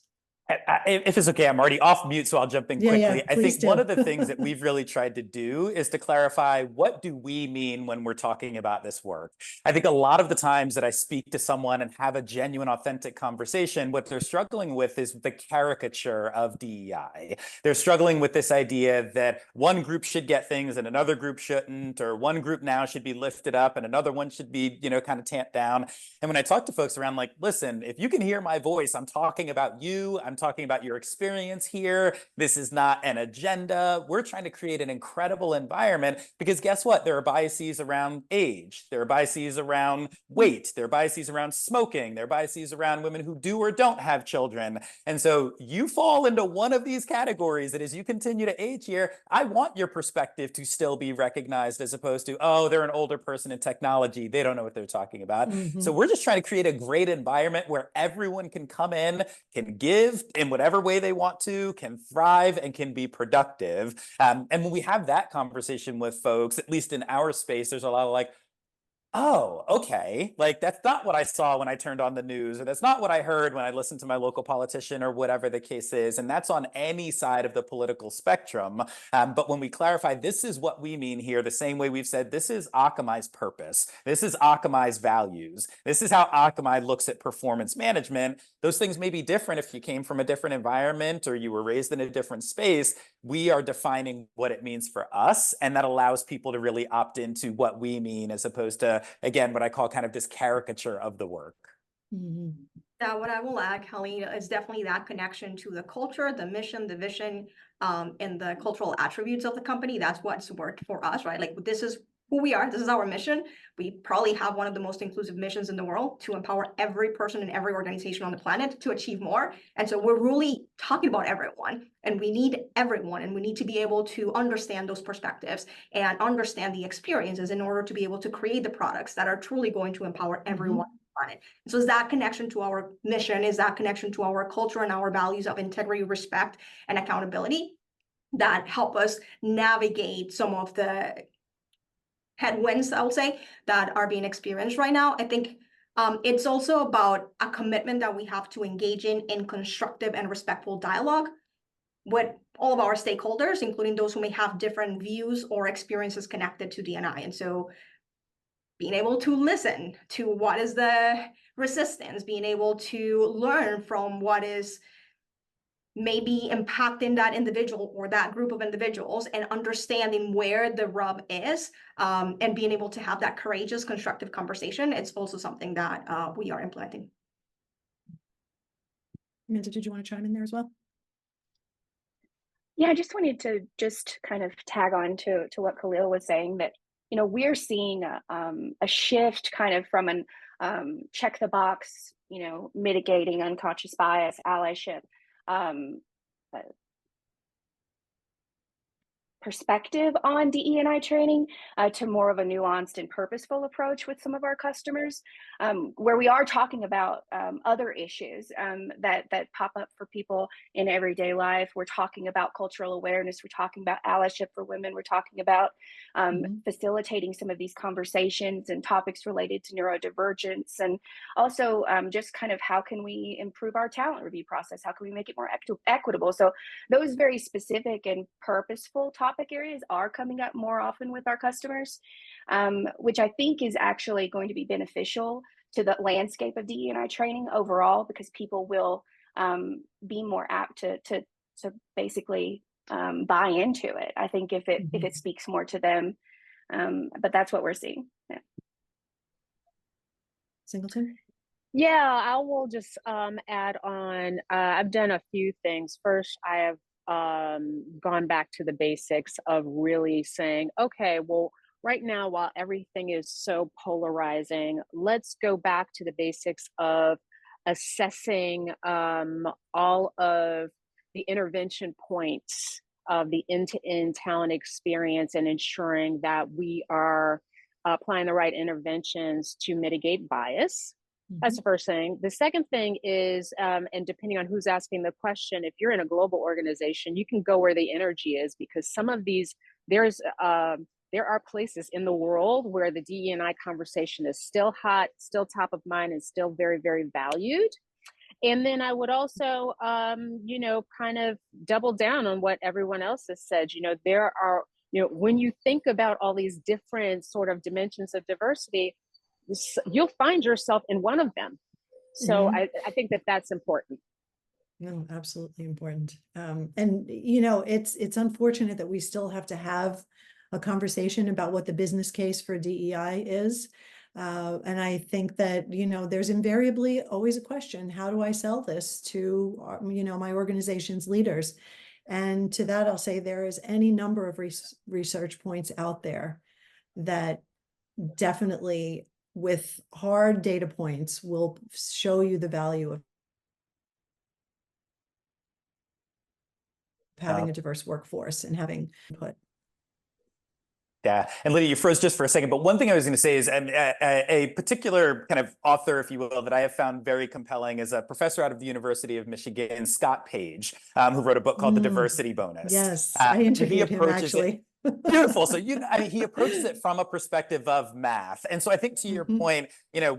If it's okay, I'm already off mute, so I'll jump in quickly. Yeah, I think please one do. of the things that we've really tried to do is to clarify, what do we mean when we're talking about this work? I think a lot of the times that I speak to someone and have a genuine, authentic conversation, what they're struggling with is the caricature of DEI. They're struggling with this idea that one group should get things and another group shouldn't, or one group now should be lifted up and another one should be, you know, kind of tamped down. And when I talk to folks around, like, listen, if you can hear my voice, I'm talking about you, I'm talking about your experience here. This is not an agenda. We're trying to create an incredible environment because guess what? There are biases around age. There are biases around weight. There are biases around smoking. There are biases around women who do or don't have children. And so you fall into one of these categories that as you continue to age here, I want your perspective to still be recognized as opposed to, oh, they're an older person in technology. They don't know what they're talking about. So we're just trying to create a great environment where everyone can come in, can give in whatever way they want to, can thrive, and can be productive. And when we have that conversation with folks, at least in our space, there's a lot of like, oh, okay. Like, that's not what I saw when I turned on the news, or that's not what I heard when I listened to my local politician, or whatever the case is. And that's on any side of the political spectrum. But when we clarify, this is what we mean here, the same way we've said, this is Akamai's purpose. This is Akamai's values. This is how Akamai looks at performance management. Those things may be different if you came from a different environment or you were raised in a different space. We are defining what it means for us. And that allows people to really opt into what we mean, as opposed to, again, what I call kind of this caricature of the work. What I will add, Khalil, is definitely that connection to the culture, the mission, the vision, and the cultural attributes of the company. That's what's worked for us, right? Like, this is who we are. This is our mission. We probably have one of the most inclusive missions in the world, to empower every person in every organization on the planet to achieve more. And so we're really talking about everyone, and we need everyone, and we need to be able to understand those perspectives and understand the experiences in order to be able to create the products that are truly going to empower everyone. Planet. So is that connection to our mission, is that connection to our culture and our values of integrity, respect, and accountability that help us navigate some of the headwinds, I would say, that are being experienced right now. I think it's also about a commitment that we have to engage in constructive and respectful dialogue with all of our stakeholders, including those who may have different views or experiences connected to D&I. And so being able to listen to what is the resistance, being able to learn from what is maybe impacting that individual or that group of individuals, and understanding where the rub is, and being able to have that courageous, constructive conversation. It's also something that we are implementing. Amanda, did you want to chime in there as well? Yeah, I just wanted to just kind of tag on to what Khalil was saying, that, you know, we're seeing a shift kind of from an check the box, you know, mitigating unconscious bias, allyship perspective on DE&I training to more of a nuanced and purposeful approach with some of our customers, where we are talking about other issues that pop up for people in everyday life. We're talking about cultural awareness. We're talking about allyship for women. We're talking about facilitating some of these conversations and topics related to neurodivergence, and also just kind of how can we improve our talent review process? How can we make it more equitable? So those very specific and purposeful topic areas are coming up more often with our customers, which I think is actually going to be beneficial to the landscape of DE&I training overall, because people will be more apt to basically buy into it. I think if it speaks more to them, but that's what we're seeing. Yeah. Singleton? Yeah, I will just add on. I've done a few things. First, I have gone back to the basics of really saying, okay, well, right now, while everything is so polarizing, let's go back to the basics of assessing all of the intervention points of the end-to-end talent experience and ensuring that we are applying the right interventions to mitigate bias. That's the first thing. The second thing is, and depending on who's asking the question, if you're in a global organization, you can go where the energy is, because some of these, there are places in the world where the DE&I conversation is still hot, still top of mind, and still very, very valued. And then I would also, kind of double down on what everyone else has said. There are, when you think about all these different sort of dimensions of diversity, you'll find yourself in one of them. So I think that that's important. No, absolutely important. And it's unfortunate that we still have to have a conversation about what the business case for DEI is. And I think that, there's invariably always a question: how do I sell this to, my organization's leaders? And to that, I'll say there is any number of research points out there that definitely, with hard data points, will show you the value of having a diverse workforce and having input. Yeah, and Lydia, you froze just for a second, but one thing I was going to say is a particular kind of author, if you will, that I have found very compelling is a professor out of the University of Michigan, Scott Page, who wrote a book called The Diversity Bonus. Yes, I interviewed him actually. Beautiful. So he approaches it from a perspective of math. And so I think to your point,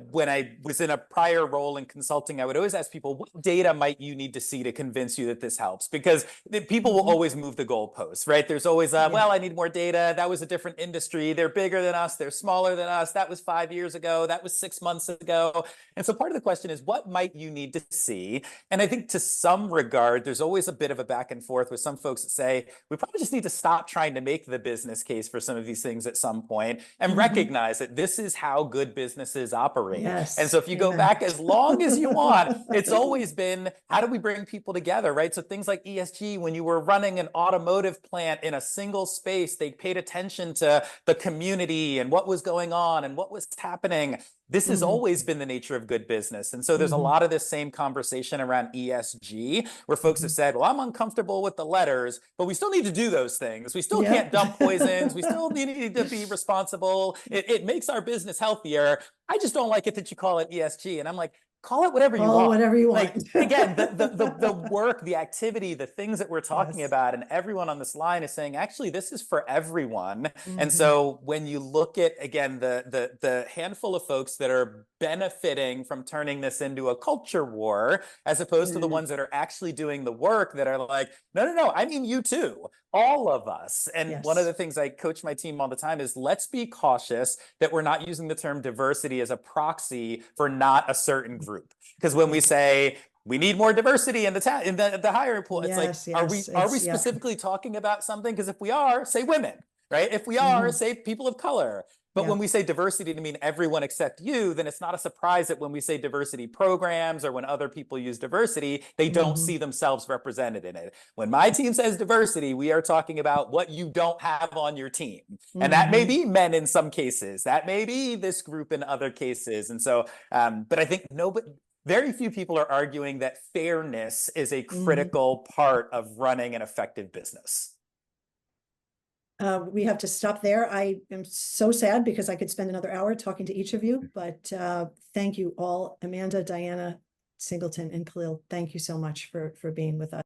when I was in a prior role in consulting, I would always ask people, what data might you need to see to convince you that this helps? Because people will always move the goalposts, right? There's always, well, I need more data. That was a different industry. They're bigger than us. They're smaller than us. That was 5 years ago. That was 6 months ago. And so part of the question is, what might you need to see? And I think to some regard, there's always a bit of a back and forth with some folks that say, we probably just need to stop trying to make the business case for some of these things at some point and recognize that this is how good businesses operate. Yes. And so if you go back as long as you want, it's always been, how do we bring people together, right? So things like ESG, when you were running an automotive plant in a single space, they paid attention to the community and what was going on and what was happening. This has always been the nature of good business. And so there's a lot of this same conversation around ESG where folks have said, well, I'm uncomfortable with the letters, but we still need to do those things. We still can't dump poisons. We still need to be responsible. It makes our business healthier. I just don't like it that you call it ESG. And I'm like, call it whatever you want. Whatever you like, want. Again, the work, the activity, the things that we're talking about, and everyone on this line is saying, actually, this is for everyone. And so when you look at, again, the handful of folks that are benefiting from turning this into a culture war, as opposed to the ones that are actually doing the work that are like, no, I mean you too, all of us. And one of the things I coach my team all the time is, let's be cautious that we're not using the term diversity as a proxy for not a certain group. Because when we say we need more diversity in the hiring pool, it's like, are we specifically talking about something? Because if we are, say women, right? If we are, say people of color. But when we say diversity to mean everyone except you, then it's not a surprise that when we say diversity programs or when other people use diversity, they don't see themselves represented in it. When my team says diversity, we are talking about what you don't have on your team. And that may be men in some cases. That may be this group in other cases. And so, but I think very few people are arguing that fairness is a critical part of running an effective business. We have to stop there. I am so sad because I could spend another hour talking to each of you, but thank you all, Amanda, Diana, Singleton, and Khalil. Thank you so much for being with us.